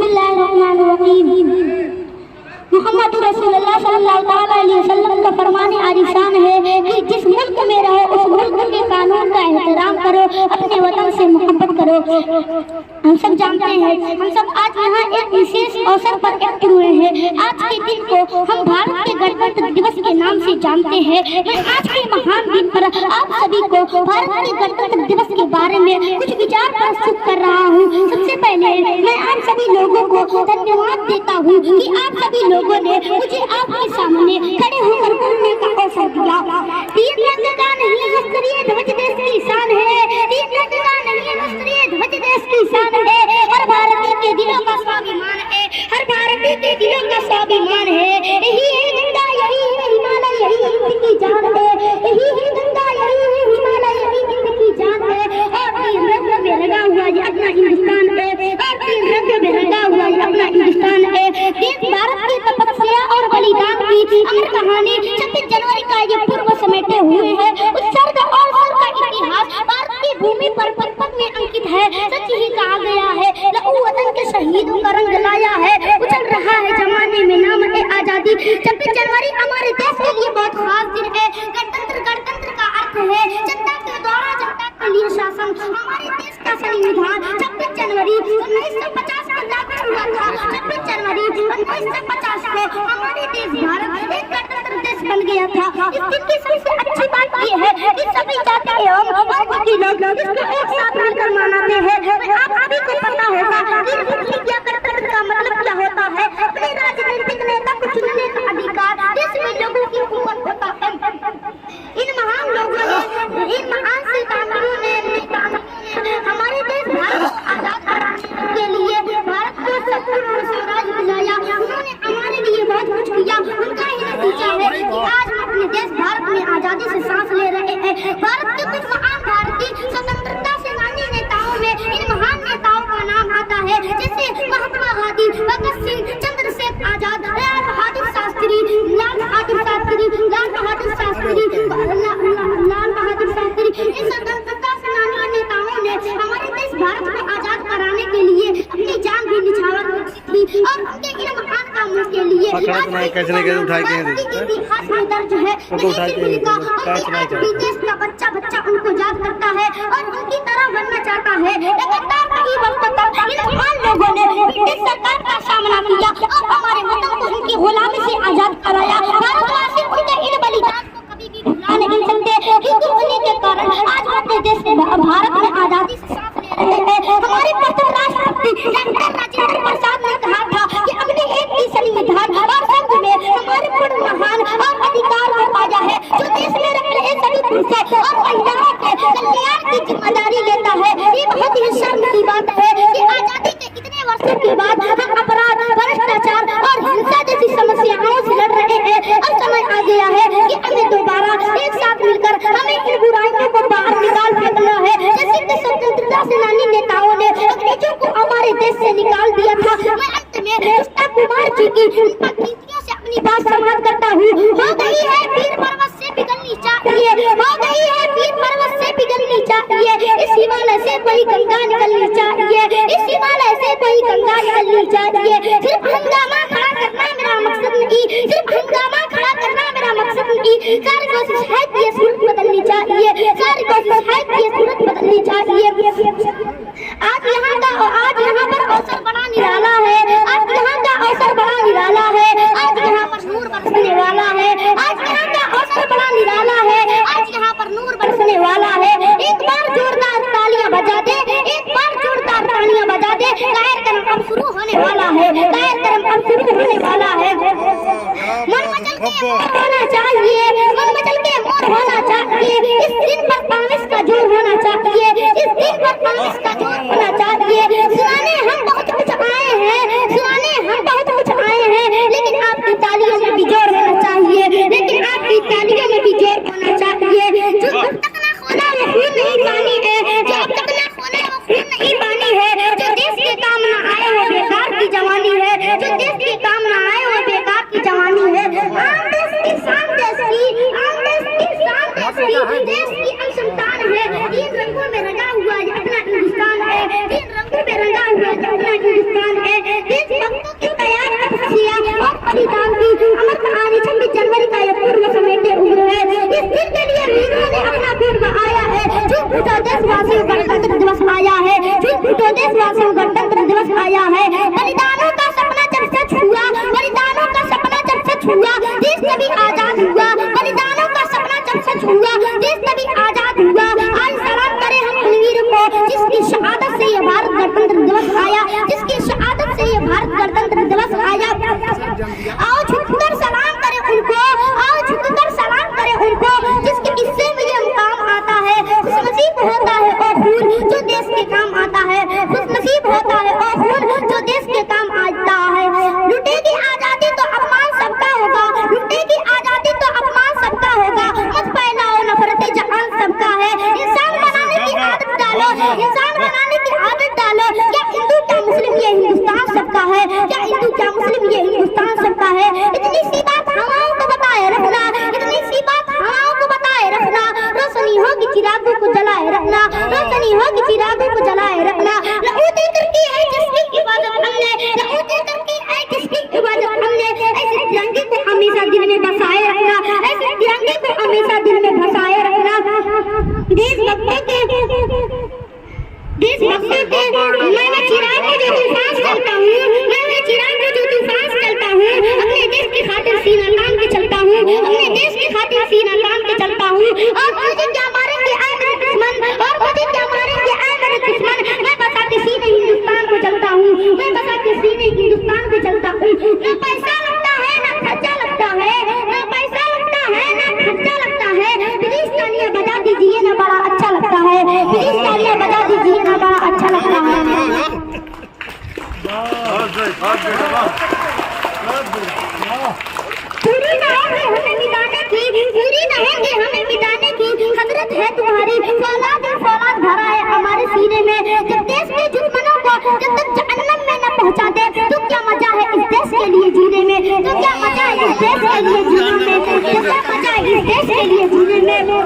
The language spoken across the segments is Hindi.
बिस्मिल्लाहिर्रहमानिर्रहीम। मोहम्मद रसूलुल्लाह सल्लल्लाहु अलैहि वसल्लम का फरमाने आलिशान है कि जिस मुल्क में रहो उस मुल्क के कानून का एहतराम करो, अपने वतन से मोहब्बत करो। हम सब जानते हैं, हम सब आज यहाँ एक विशेष अवसर पर इकट्ठे हुए हैं। आज के दिन को हम भारत के गणतंत्र दिवस के नाम से जानते हैं। मैं आज के महान दिन पर आप सभी को भारत के गणतंत्र दिवस के बारे में कुछ विचार प्रस्तुत कर रहा हूँ। सबसे पहले मैं आप सभी लोगों को धन्यवाद देता हूँ कि आप सभी लोगों ने मुझे आपके सामने खड़े होकर बोलने का अवसर दिया। तीन रंग का नहीं राष्ट्रीय ध्वज देश की शान है, तीन रंग का नहीं राष्ट्रीय ध्वज देश की शान है। हर भारतीय के दिलों का स्वाभिमान है, हर भारतीय के दिलों का स्वाभिमान है। यही है गंगा, यही है हिमालय, यही हिंद की जान है। यही है गंगा, यही है हिमालय, यही हिंद की जान है। और तीन रंग में रंगा हुआ ये अपना हिंदुस्तान है, और तीन रंग में रंगा हुआ ये अपना हिंदुस्तान है। देश भारत की तपस्या और बलिदान की अमर कहानी 26 जनवरी का ये पूर्व समेटे हुए है। उत्सर्ग और सर का इतिहास भारत की भूमि पर पद में अंकित है। सच ही कहा गया है, लहू वतन के शहीदों का रंग लाया है। उछल रहा है जमाने में नाम है आजादी। 26 जनवरी हमारे देश के लिए बहुत खास दिन है। गणतंत्र का अर्थ है जनता के द्वारा जनता के लिए शासन। हमारे देश का संविधान 26 जनवरी 1950 को लागू हुआ था। 26 जनवरी 1950 को हमारे देश भारत एक गणतंत्र देश बन गया था। इस दिन की सबसे अच्छी बात ये है कि सभी जाति एवं धर्म के लोग इसको एक साथ मिलकर मनाते हैं। आप सभी को पता होगा कि गणतंत्र का मतलब क्या होता है। अपने राजनीतिक नेता को चुनने का अधिकार देश में लोगों की हुकूमत होता है। इन महान लोगों ने, इन महान सिद्धांतों ने हमारे देश भारत को आजाद कराने के लिए भारत को संपूर्ण स्वराज दिलाया। उन्होंने हमारे लिए बहुत कुछ किया। उनका ही नतीजा है कि आज हम अपने देश भारत में आजादी से सांस ले रहे हैं। भारत के कुछ महान भारतीय स्वतंत्रता सेनानी नेताओं में इन महान नेताओं का नाम आता है, जैसे महात्मा गांधी, भगत सिंह, चंद्रशेखर आजाद, लाल बहादुर शास्त्री, लाल बहादुर शास्त्री, लाल बहादुर शास्त्री, लाल बहादुर शास्त्री। इन स्वतंत्रता सेनानी नेताओं ने हमारे देश भारत को आजाद कराने के लिए अपनी जान भी निछावर की थी। और उनके इन महान कामों के लिए इतिहास में दर्ज है। विदेश का बच्चा बच्चा उनको याद करता है और उनकी तरह बनना चाहता है। लगातार नहीं बन सकता। इन महान लोगों ने ब्रिटिश सरकार का सामना किया और हमारे वतन को उनकी गुलामी से आजाद कराया। भारतवासी उनके इन बलिदान को कभी भी भुला नहीं सकते, क्योंकि उन्हीं के कारण आज अपने देश भारत में आजादी से सांस ले रहे हैं। हमारे प्रथम राष्ट्रपति डॉक्टर राजेंद्र प्रसाद ने कहा था कि अपने एक ही संविधान और संघ में हमारे पूर्ण महान और अधिकार को पाया है, जो देश में रह रहे सभी पुरुषों और महिलाओं के कल्याण की जिम्मेदारी लेता है। ये बहुत ही शर्म की बात है कि आजादी के इतने वर्षों के बाद हम अपराध, भ्रष्टाचार और हिंसा जैसी समस्याओं से लड़ रहे हैं। अब समय आ गया है कि हमें दोबारा एक साथ मिलकर हमें इन बुराइयों को बाहर निकाल फेंकना है। जैसे कि स्वतंत्रता सेनानी नेताओं ने अंग्रेजों को हमारे देश से निकाल दिया था। मैं अंत में कृष्णा कुमार जी की पंक्तियों से अपनी बात समाप्त करता हूँ। हो गई है वीर पर्वत से पिघलनी चाहिए, हो गई है वीर पर्वत से पिघलनी चाहिए। इस हिमालय से कोई गंगा निकलनी चाहिए, इस हिमालय से कोई गंगा निकलनी चाहिए। सिर्फ हंगामा खड़ा करना मेरा मकसद नहीं, सिर्फ हंगामा खड़ा करना मेरा मकसद नहीं। सारी कोशिश है कि ये सूरत बदलनी चाहिए, सारी कोशिश है कि ये सूरत बदलनी चाहिए। आज यहाँ पर अवसर बड़ा निराला है, आज यहाँ का अवसर बड़ा निराला है, आज यहाँ पर नूर बरसने वाला है, आज यहाँ का अवसर बड़ा निराला है, आज यहाँ पर नूर बरसने वाला है। एक बार जोरदार तालियां बजा दे, एक बार जोरदार तालियां बजा दे। कार्यक्रम अब शुरू होने वाला है, कार्यक्रम अब शुरू होने वाला है। मन मचल के मोर होना चाहिए, मन मचल के मोर होना चाहिए। इस दिन पर कांग्रेस का जोर होना चाहिए, इस दिन पर कांग्रेस का जोर होना चाहिए। सुनाने हम बहुत कुछ आए हैं, सुनाने हम बहुत कुछ आए हैं, लेकिन आपकी तालियों में भी जोर होना चाहिए, लेकिन आपकी तालियों में भी जोर होना चाहिए। जो अब तक ना खोला वो खून नहीं पानी है, जो अब तक ना खोला वो खून नहीं पानी है। जो देश के काम ना आए वो बेकार की जवानी है, जो देश के काम ना आए वो बेकार की जवानी है। आम देश की शान, देश की आम देश की शान, देश की अंशंतान है। तीन रंगों में रंगा हुआ ये अपना हिंदुस्तान है, तीन रंगों रंगों में रंगा हुआ अपना हिंदुस्तान है। देशभक्तों की तैयार तपस्या और बलिदान की अमर कहानी 26 जनवरी का यह पूर्व समेटे उम्र है। इस दिन के लिए वीरों ने अपना खून बहाया है। झूठ उठो देशवासियों, गणतंत्र दिवस आया है। झूठ उठो देशवासियों, गणतंत्र दिवस आया है। बलिदानों का सपना जब सच हुआ, बलिदानों का सपना जब सच हुआ, देश तभी आजाद हुआ। बलिदानों का सपना जब सच हुआ, देश तभी आजाद हुआ। आज सलाम करें हम उन वीरों को जिसकी शहादत से यह भारत गणतंत्र दिवस आया, जिसकी शहादत से यह भारत गणतंत्र दिवस आया। आओ झुककर सलाम करें उनको, आओ झुककर सलाम करें उनको जिसके किस्से में यह मुकाम आता है। खुशनसीब होता है ओ खून जो देश के काम आता है। खुशनसीब होता है ओ खून जो देश के काम आता है। लुटेगी आजादी तो अपमान सबका होगा, लुटेगी आजादी तो अपमान सबका होगा। मत फैलाओ नफरतें जहान सबका है। इंसान बनाने की आदत डालो, इंसान बनाने की आदत डालो। क्या हिंदू क्या मुस्लिम ये हिंदुस्तान सबका है, क्या हिंदू क्या मुस्लिम ये हिंदुस्तान सबका है। इतनी सी बात हवाओं को बताए रखना, इतनी सी बात हवाओं को बताए रखना। रोशनी होगी चिरागों को जलाए रखना, रोशनी होगी चिरागों को जलाए रखना। लहू देकर की है जिसकी इबादत हमने, लहू देकर की है जिसकी इबादत हमने। ऐसे तिरंगे को हमेशा दिल में बसाए रखना, ऐसे तिरंगे को हमेशा दिल में बसाए रखना। देशभक्तों के मैं चिराग को जो तूफान चलता हूँ, मैं चिराग को जो तूफान चलता हूँ, अपने देश की खातिर सीना तान के चलता हूँ, अपने देश की खातिर सीना तान के चलता हूँ। और मुझे क्या मारेंगे आए मेरे दुश्मन, और मुझे क्या मारेंगे आए मेरे दुश्मन। मैं बसा के सीने हिंदुस्तान को चलता हूँ, मैं बसा के सीने हिंदुस्तान को चलता हूँ। न पैसा लगता है न खर्चा लगता है, न पैसा लगता है न खर्चा लगता है। प्लीज तालियां बजा दीजिए ना, बड़ा अच्छा लगता है। प्लीज तालियां बजा दीजिए ना, बड़ा अच्छा लगता है। पूरी रहेंगे हमें मिटाने की, पूरी रहेंगे हमें मिटाने की हजरत है तुम्हारी। फौलाद फौलाद भरा है हमारे सीने में। जब देश के दुश्मनों को जब तक जहन्नम में न पहुंचा दे तो क्या मजा है इस देश के लिए जीने में, तो क्या मजा है इस देश के लिए जीने में, तो क्या मजा है इस देश के लिए जीने में।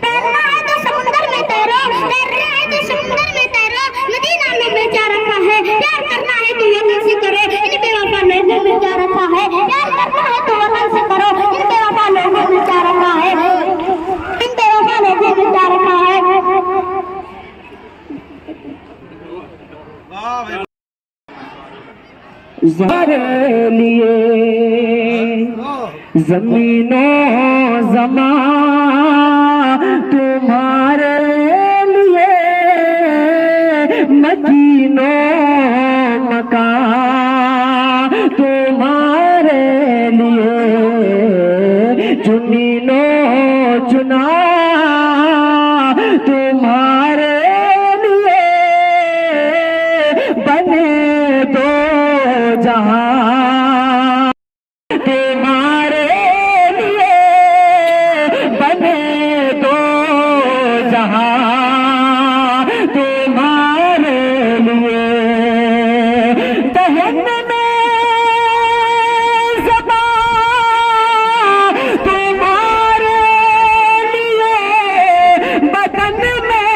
तैरना है तो समुंदर में तैरो, तैरना है तो समुंदर में तैरो। नदी नालों में क्या रखा है, प्यार करना है तो वतन से करो। इन बेवफा लोगों में क्या रखा है, प्यार करना है तो वतन से करो। इन बेवफा लोगों में क्या रखा है, इन बेवफा लोगों में क्या रखा है। ज़ारे लिए ज़मीनों ज़मा तुम्हारे लिए मकीनो मका तुम्हारे लिए चुनीनो चुना तुम्हारे लिए बने दो जहां तुम्हारे लिए बने दो जहां तुम्हारे लिए दहन में ज़बा तुम्हारे लिए बदन में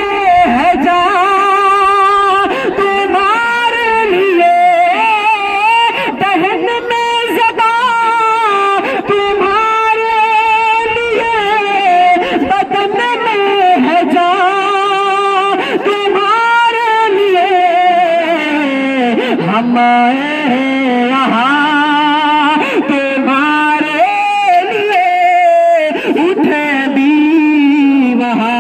है जान तुम्हारे लिए दहन में ज़बा तुम्हारे लिए बदन में है जान तुम्हारे लिए हम आए हैं यहाँ तुम्हारे लिए उठे भी वहाँ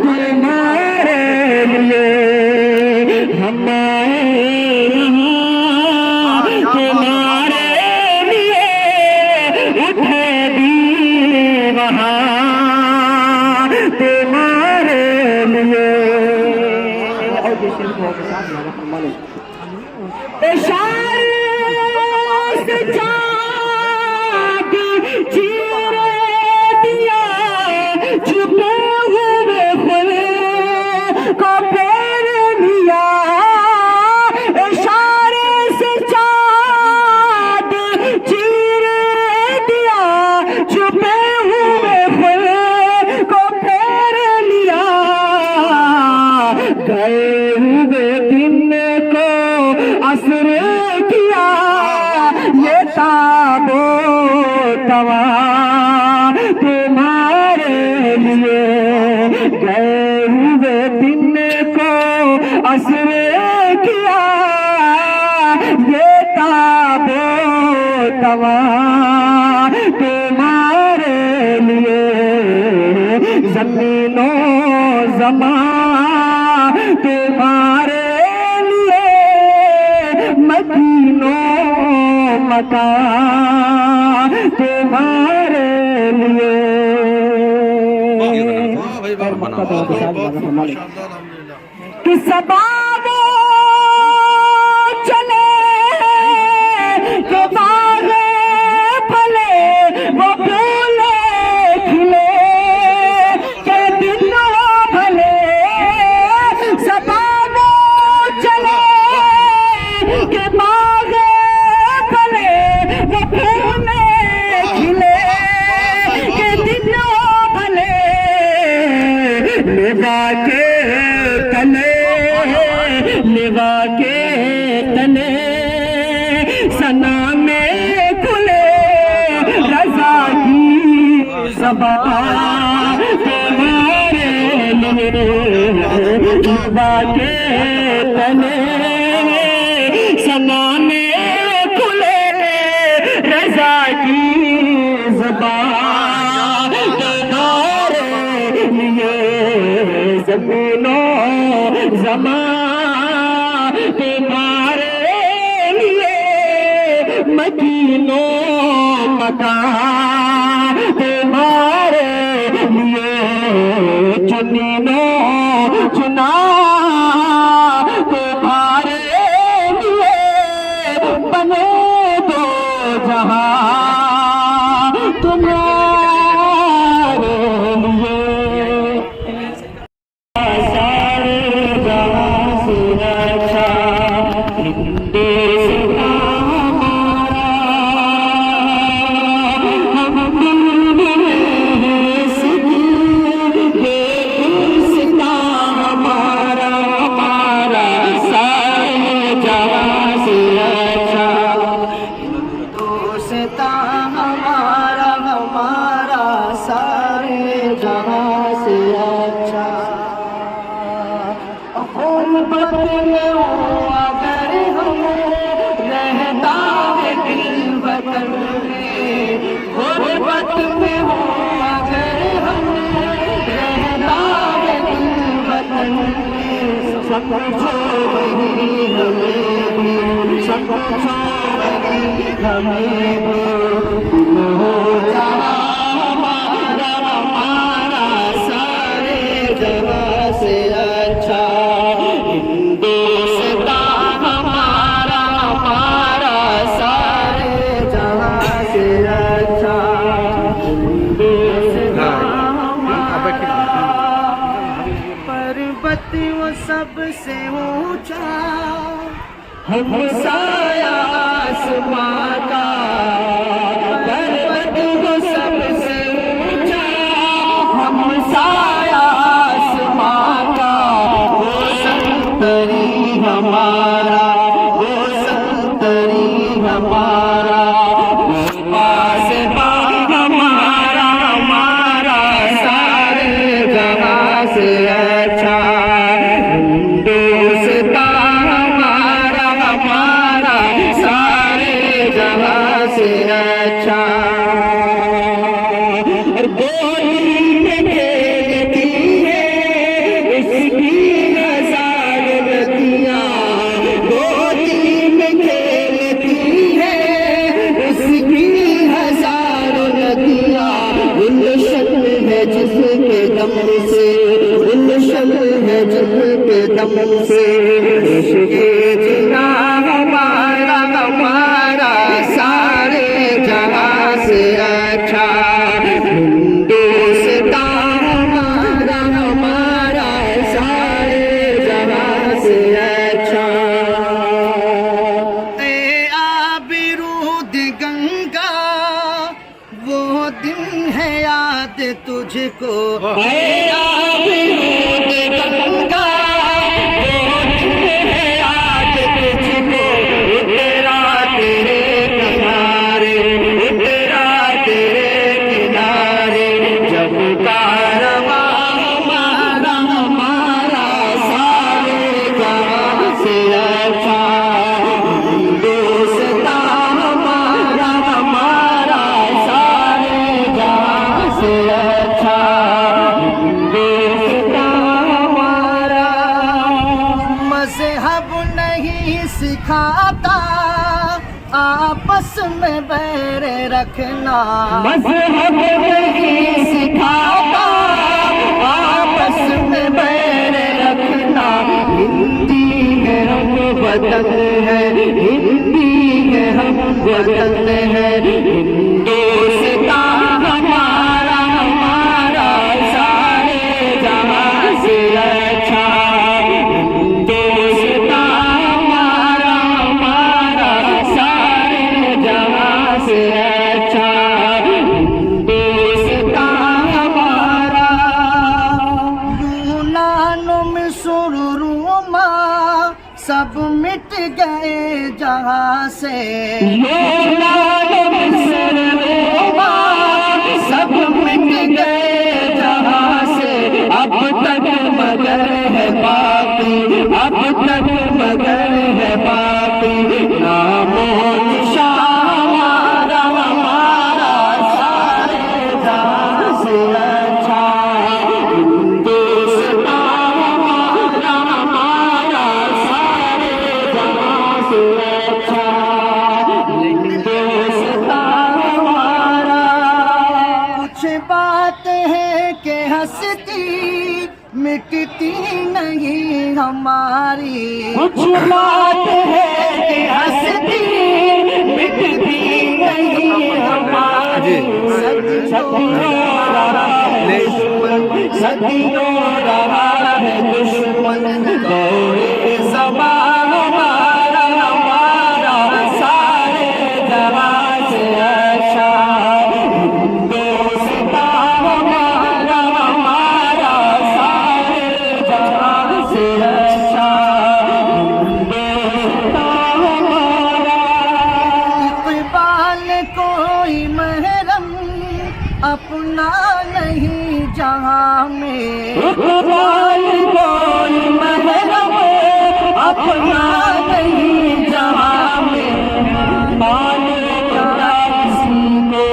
तुम्हारे लिए हम आए यहाँ तुम्हारे लिए उठे भी वहाँ तुम्हारे लिए इशारे से चाँद चीर दिया छुपे हुए फूल को फेर लिया इशारे से चाँद चीर दिया छुपे हुए फूल को फेर लिया गए तवा तुम्हारे लिए गए हुए दिन को असरे किया ये ताबो तवा तुम्हारे लिए जमीनों जमा तुम्हारे लिए मदीनों मका तुम्हारे लिए कि सबाबो चले के बागे फले वो फूले खिले के दिन भले सबाबो चले के बागे फले वो फूले खिले के दिन भले लेवा के तने सना में खुले रजा की सबा तुम्हारे लिए लेवा के तने सना में खुले रजा की सबा तुम्हारे लिए जमीनों जमा तुम्हारे लिए मदीनों मका तुम्हारे लिए चुनीनों चुना तुम्हारे लिए बने दो जहां तुम्हारे लिए सारे जहां सुरक्षा पर्वत वो सबसे ऊंचा हम साया आसमां का पर्वत वो सबसे ऊंचा हम साया आसमां का वो संतरी हमारा वो संतरी हमारा पास हमारा हमारा सारे जहां से अच्छा हिंदुस्तान हमारा हमारा सारे जहां से अच्छा बोली में खेलती है इसकी हजार रतियां बोली में खेलती है इसकी हजार रतियां गुलशन है जिसके दम से गुलशन है जिसके दम से इश्क़ जिना हमारा हमारा सारे जहां से अच्छा हिंदुस्तान हमारा हमारा सारे जहां से अच्छा आबिरूद गंगा वो दिन है याद तुझको आबिरूद गंगा वो दिन है याद आपस में बैर रखना मज़हब नहीं सिखाता, आपस में बैर रखना। हिंदी है हम वतन है, हिंदी है हम वतन है, हिंदुस्तान हमारा हमारा सारे जहां से अच्छा, हिंदुस्तान हमारा हमारा सारे जहां से अच्छा, हिंदुस्तान हमारा। यूनान मिस्र रोमा सब मिट गए जहाँ से, यूनान मिस्र रोमा सब मिट गए जहाँ से, अब तक मगर है बाकी, अब तक मगर है बाकी, नामो निशान हमारा हमारा सारे जहाँ से अच्छा, हिंदुस्तान हमारा हमारा सारे जहाँ से अच्छा, हिंदुस्तान हमारा। कुछ बात है कि हंसती मिटती नहीं हमारी, कुछ बात है कि हंसती मिटती नहीं हमारी, सदियों रहा है दुश्मन, सदियों रहा है दुश्मन, दौरे ज़मां हमारा हमारा सारे जहां से अच्छा, हिंदुस्तान हमारा हमारा सारे जहां से अच्छा, हिंदुस्तान हमारा। इकबाल कोई महरम अपना नहीं जहाँ में, इकबाल कोई महरम अपना नहीं जहाँ में, मालूम क्या किसी को,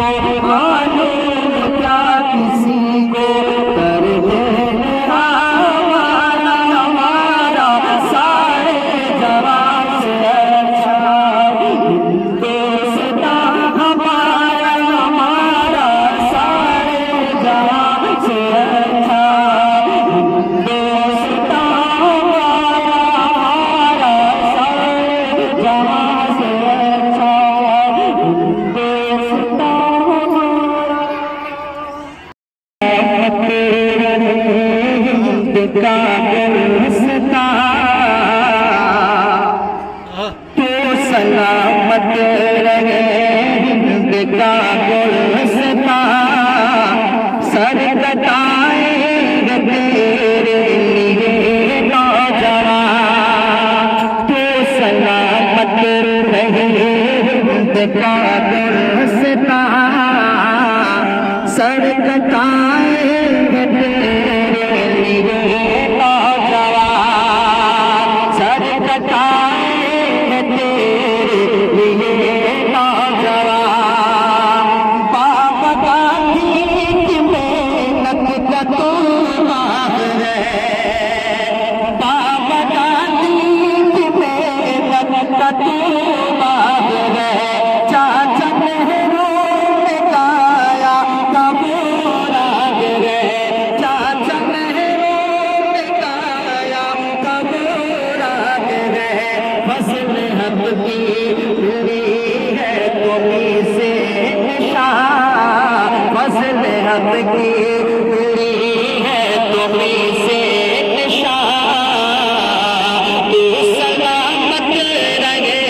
मालूम क्या किसी को, कर देने हमारा हमारा सारे जहां से अच्छा, हिंदुस्तान हमारा हमारा सारे जहां से अच्छा, हिंदुस्तान हमारा हमारा सारे जहां से अच्छा, हिंदुस्तान हमारा। हिंद का गुलस्ता तो सलामत रहे, हिंद का गुलस्ता सर कटाएंगे तेरे लिए नौजवान, तो सलामत रहे, हिंद का गुलस्ता सर कटाएंगे तेरे लिए नौजवान, सर कटाएंगे तेरे लिए नौजवान। बाबा गांधी की मेहनत का तो बाग है, बाबा गांधी की मेहनत का तो बाग है, चाचा नेहरू ने गाया कबूराग है, चाचा नेहरू ने गाया कबूराग है, फसल हक की पूरी है कौमी से निशान, फसल हक की पूरी है कौमी से निशान, तू सलामत रहे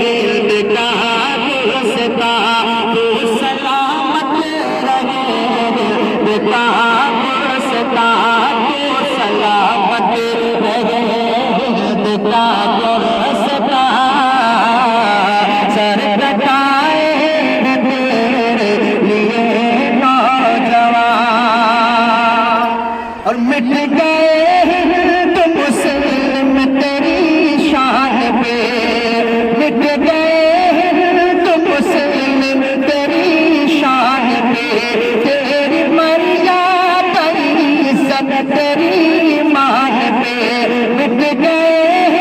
हिंद का गुलस्ता, तू सलामत रहे हिंद का गुलस्ता, तू सलामत रहे हिंद का गुलस्ता, सर कटाएंगे तेरे लिए नौजवान, और मिट गए तो मुस्लिम तेरी शान पे, मिट गए तो मुस्लिम तेरी शान पे, तेरी मर्यादा इज्जत तेरी मान पे, मिट गए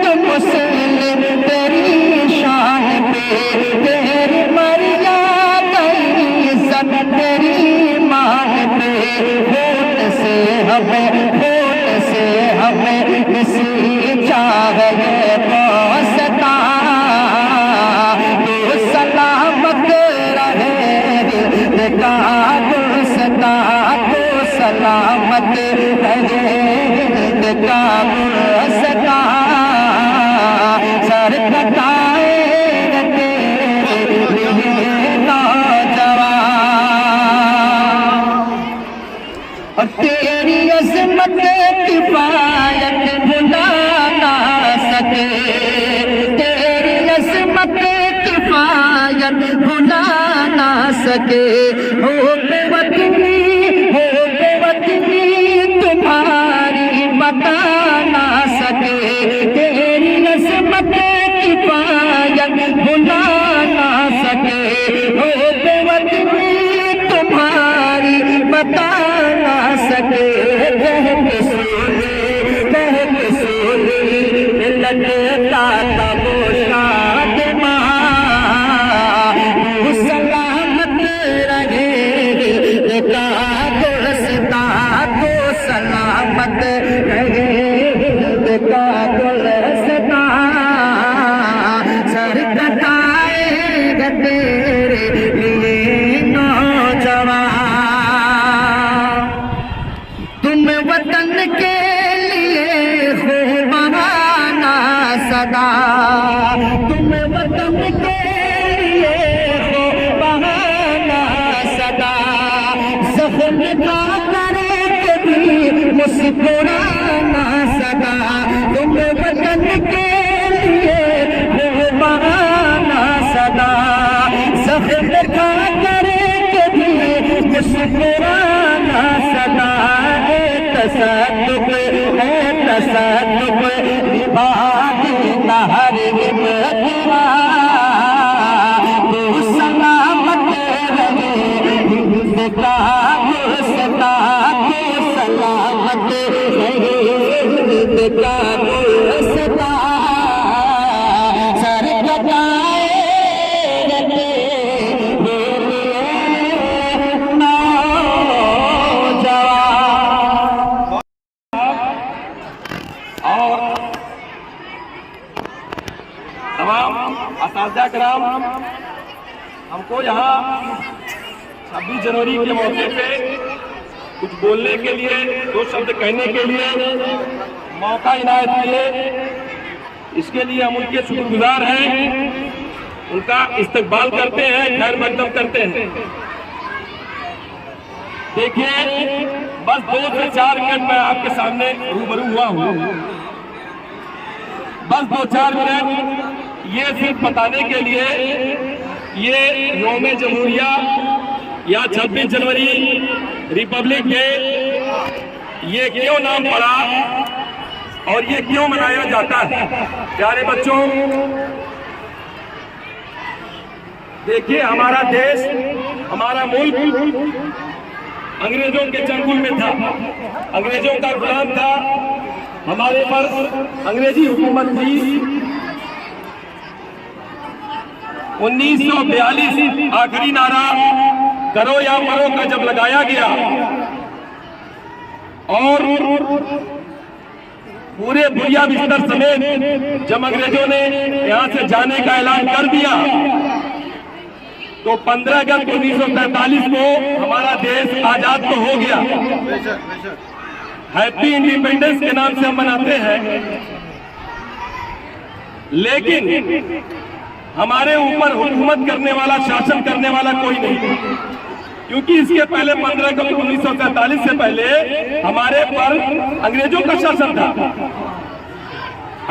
तो मुस्लिम तेरी शान पे, हमें खून से हमें इसी चाहे पहुँचता तो सलामत रहे का गुलस्ता तो सलामत रहे का गुलस्ता सर कटाए और तेरी अज़मत किफ़ायत भुला ना सके तेरी अज़मत किफ़ायत भुला ना सके हो बेवतनी तुम्हारी बता ना सके तेरी अज़मत किफ़ायत भुला ना सके हो बेवतनी तुम्हारी बता ना सके कह के सोनी लगता था वो शादमा तू सलामत रहे का गुलस्ता तो सलामत रहे का गुलस्ता सर कटाएगा तेरे लिए नौजवान तुम वतन के लिए हो बहाना सदा तुम वतन के लिए हो बहाना सदा ज़ख्म का करे कभी मुस्कुराना सदा तुम वतन के लिए हो बहाना सदा ज़ख्म का करे कभी मुस्कुराना सदा तसद्दुक़ निभाती न हर विपदा तू सलामत रहे का गुलस्ता तू सलामत रहे का गुलस्ता सर कटाए असातिज़ा कराम हमको यहाँ 26 जनवरी के मौके पे कुछ बोलने के लिए दो शब्द कहने के लिए मौका इनायत किए इसके लिए हम उनके शुक्रगुजार हैं उनका इस्तकबाल करते हैं खैर मकदम करते हैं। देखिए बस 2 से 4 मिनट में आपके सामने रूबरू हुआ हूँ बस 2-4 मिनट ये सिर्फ बताने के लिए ये यौम जमहूरिया या 26 जनवरी रिपब्लिक डे ये क्यों नाम पड़ा और ये क्यों मनाया जाता है। प्यारे बच्चों देखिए हमारा देश हमारा मुल्क अंग्रेजों के चंगुल में था अंग्रेजों का गुलाम था हमारे पर अंग्रेजी हुकूमत थी। 1942 आखिरी नारा करो या मरो का जब लगाया गया और पूरे बुढ़िया बिस्तर समेत जब अंग्रेजों ने यहां से जाने का ऐलान कर दिया तो 15 अगस्त 1947 को हमारा देश आजाद तो हो गया। हैप्पी इंडिपेंडेंस के नाम से हम मनाते हैं लेकिन हमारे ऊपर हुकूमत करने वाला शासन करने वाला कोई नहीं क्योंकि इसके पहले 15 अगस्त 1947 से पहले हमारे पर अंग्रेजों का शासन था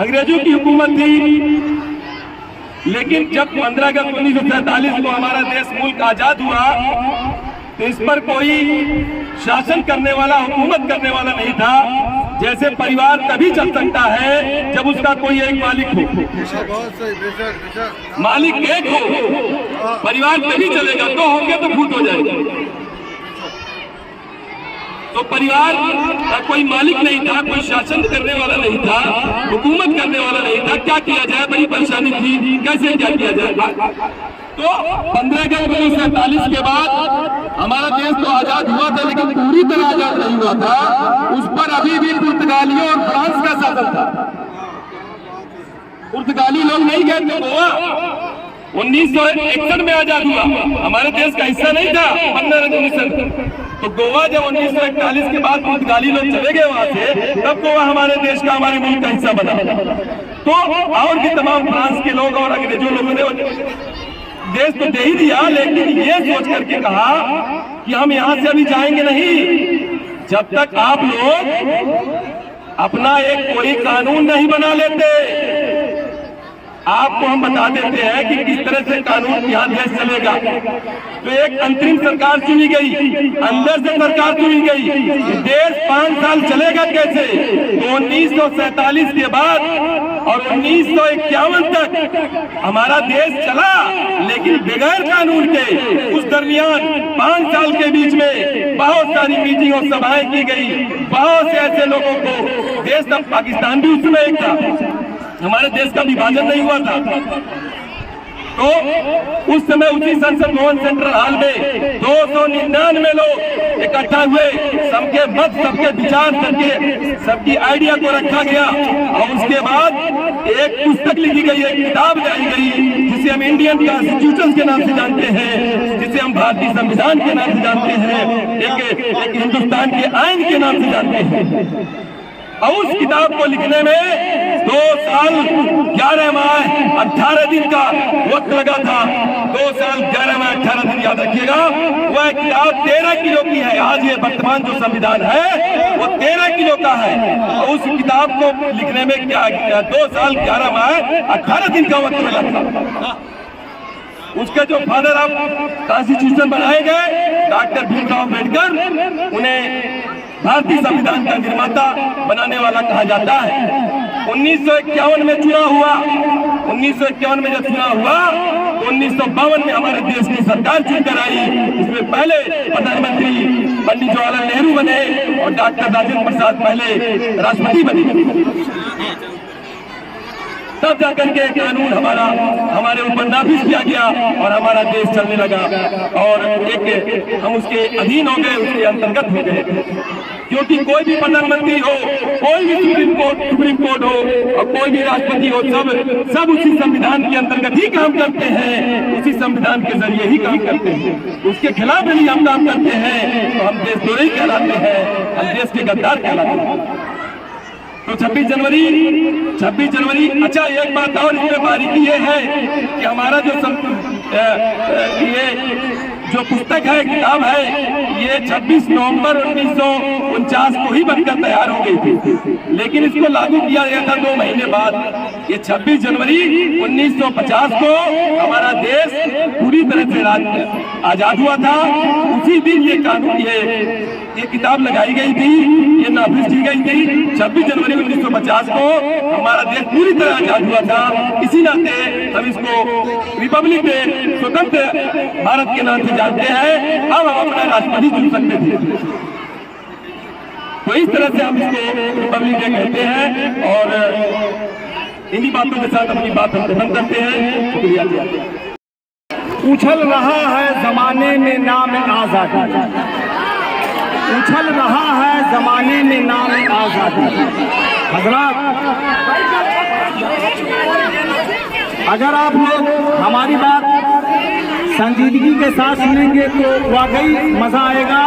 अंग्रेजों की हुकूमत थी। लेकिन जब 15 अगस्त 1947 को हमारा देश मुल्क आजाद हुआ तो इस पर कोई शासन करने वाला हुकूमत करने वाला नहीं था। जैसे परिवार तभी चल सकता है जब उसका कोई एक मालिक हो। मालिक एक हो परिवार तभी चलेगा, दो होंगे तो फूट हो जाएगा। तो परिवार का कोई मालिक नहीं था, कोई शासन करने वाला नहीं था, हुकूमत करने वाला नहीं था। क्या किया जाए, बड़ी परेशानी थी, कैसे क्या किया जाए। तो 15 अगस्त 1947 के बाद हमारा देश तो आजाद हुआ था, लेकिन पूरी तरह आजाद नहीं हुआ था। उस पर अभी भी पुर्तगालियों और फ्रांस का शासन था। पुर्तगाली लोग नहीं गए थे गोवा। 1961 में आजाद हुआ, हमारे देश का हिस्सा नहीं था 15 अगस्त। तो गोवा जब 1941 के बाद पुर्तगाली लोग चले गए वहां से, तब गोवा हमारे देश का, हमारे मुल्क का हिस्सा बना। तो और भी तमाम फ्रांस के लोग और अंग्रेजों लोगों ने देश तो दे ही दिया, लेकिन ये सोच करके कहा कि हम यहां से अभी जाएंगे नहीं जब तक आप लोग अपना एक कोई कानून नहीं बना लेते। आपको हम बता देते हैं कि किस तरह से कानून यहाँ देश चलेगा। तो एक अंतरिम सरकार चुनी गई, अंदर से सरकार चुनी गई। देश 5 साल चलेगा कैसे? तो 1947 के बाद और 1951 तक हमारा देश चला, लेकिन बगैर कानून के। उस दरमियान 5 साल के बीच में बहुत सारी मीटिंग और सभाएं की गई। बहुत से ऐसे लोगों को देश, तब पाकिस्तान भी उस समय एक था, हमारे देश का विभाजन नहीं हुआ था। तो उस समय उसी संसद भवन सेंट्रल हॉल में 299 लोग इकट्ठा हुए। सबके मत, सबके विचार, सबकी आइडिया को रखा गया और उसके बाद एक पुस्तक लिखी गई, एक किताब लाई गई, जिसे हम इंडियन कॉन्स्टिट्यूशन के नाम से जानते हैं, जिसे हम भारतीय संविधान के नाम से जानते हैं, एक हिंदुस्तान के आईन के नाम से जानते हैं। और उस किताब को लिखने में 2 साल 11 माह 18 दिन का वक्त लगा था। 2 साल 11 माह 18 दिन, याद रखिएगा। वह किताब 13 किलो की है। आज ये वर्तमान जो संविधान है वो 13 किलो का है। और उस किताब को लिखने में क्या 2 साल 11 माह 18 दिन का वक्त लगा था। उसके जो फादर ऑफ कॉन्स्टिट्यूशन बनाए गए डॉक्टर भीमराव अम्बेडकर, उन्हें भारतीय संविधान का निर्माता बनाने वाला कहा जाता है। 1951 में चुनाव हुआ। 1951 में जब चुनाव हुआ तो 1952 में हमारे देश की सरकार चुनकर आई। इसमें पहले प्रधानमंत्री पंडित जवाहरलाल नेहरू बने और डॉक्टर राजेंद्र प्रसाद पहले राष्ट्रपति बने। तब जाकर के कानून हमारे ऊपर नाफिज किया गया और हमारा देश चलने लगा और एक हम उसके अधीन हो गए, उसके अंतर्गत हो गए। क्योंकि कोई भी प्रधानमंत्री हो, कोई भी सुप्रीम कोर्ट हो और कोई भी राष्ट्रपति हो, सब उसी संविधान के अंतर्गत ही काम करते हैं, उसी संविधान के जरिए ही काम करते हैं। उसके खिलाफ यदि हम काम करते हैं तो हम देशद्रोही कहलाते हैं, हम देश के गद्दार कहलाते हैं। तो 26 जनवरी अच्छा, एक बात और इसमें बारीकी ये है कि हमारा जो पुस्तक है, किताब है, ये 26 नवंबर 1949 को ही बनकर तैयार हो गई थी, लेकिन इसको लागू किया गया था 2 महीने बाद। ये 26 जनवरी 1950 को हमारा देश पूरी तरह से आजाद हुआ था। उसी दिन ये कानून, ये किताब लगाई गई थी, ये नाफिज की गई थी। 26 जनवरी 1950 को हमारा देश पूरी तरह आजाद हुआ था। इसी नाते हम इसको रिपब्लिक डे, स्वतंत्र भारत के नाम से जानते हैं। अब हम अपना राष्ट्रपति चुन सकते थे। तो इस तरह से हम इसको रिपब्लिक डे कहते हैं और इन्हीं बातों के साथ अपनी बात हम खत्म करते हैं। शुक्रिया। उछल रहा है जमाने में नाम आजादी, उछल रहा है जमाने में नाम आजादी। हजरात, अगर आप लोग हमारी बात संजीदगी के साथ सुनेंगे तो वाकई मजा आएगा।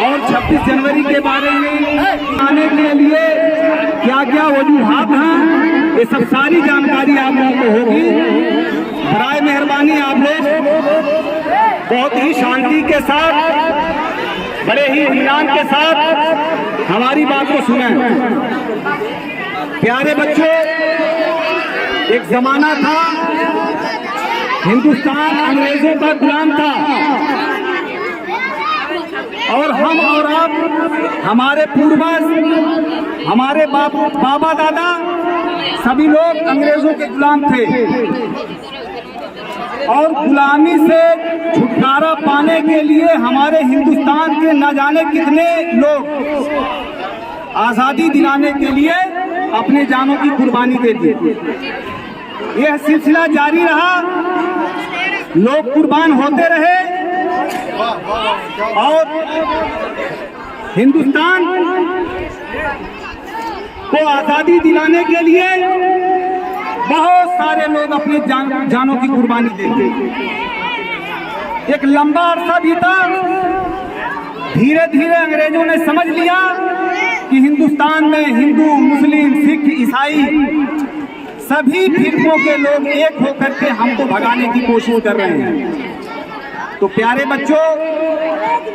और 26 जनवरी के बारे में आने के लिए क्या क्या वजूहात हैं, ये सब सारी जानकारी आप लोगों को होगी। बराए मेहरबानी आप लोग बहुत ही शांति के साथ, बड़े ही इत्मीनान के साथ हमारी बात को सुनें। प्यारे बच्चों, एक जमाना था हिंदुस्तान अंग्रेजों का गुलाम था और हम और आप, हमारे पूर्वज, हमारे बाबा दादा सभी लोग अंग्रेजों के गुलाम थे। और गुलामी से छुटकारा पाने के लिए हमारे हिंदुस्तान के न जाने कितने लोग आज़ादी दिलाने के लिए अपनी जानों की कुर्बानी दे दी। यह सिलसिला जारी रहा लोग कुर्बान होते रहे और हिंदुस्तान को आजादी दिलाने के लिए बहुत सारे लोग अपनी जानों की कुर्बानी देते। एक लंबा अरसा बीता, धीरे धीरे अंग्रेजों ने समझ लिया कि हिंदुस्तान में हिंदू, मुस्लिम, सिख, ईसाई सभी फिरकों के लोग एक होकर के हमको भगाने की कोशिश कर रहे हैं। तो प्यारे बच्चों,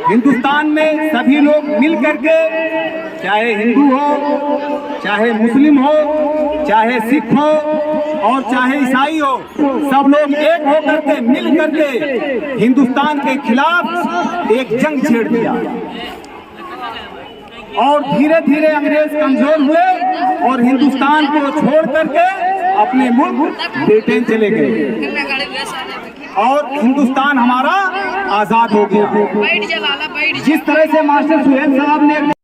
हिंदुस्तान में सभी लोग मिल करके, चाहे हिंदू हो, चाहे मुस्लिम हो, चाहे सिख हो और चाहे ईसाई हो, सब लोग एक होकर के मिल करके हिंदुस्तान के खिलाफ एक जंग छेड़ दिया और धीरे धीरे अंग्रेज कमजोर हुए और हिंदुस्तान को छोड़ करके अपने मुल्क ब्रिटेन चले गए और हिंदुस्तान हमारा आजाद हो गया। जिस तरह से मास्टर सुहेल साहब ने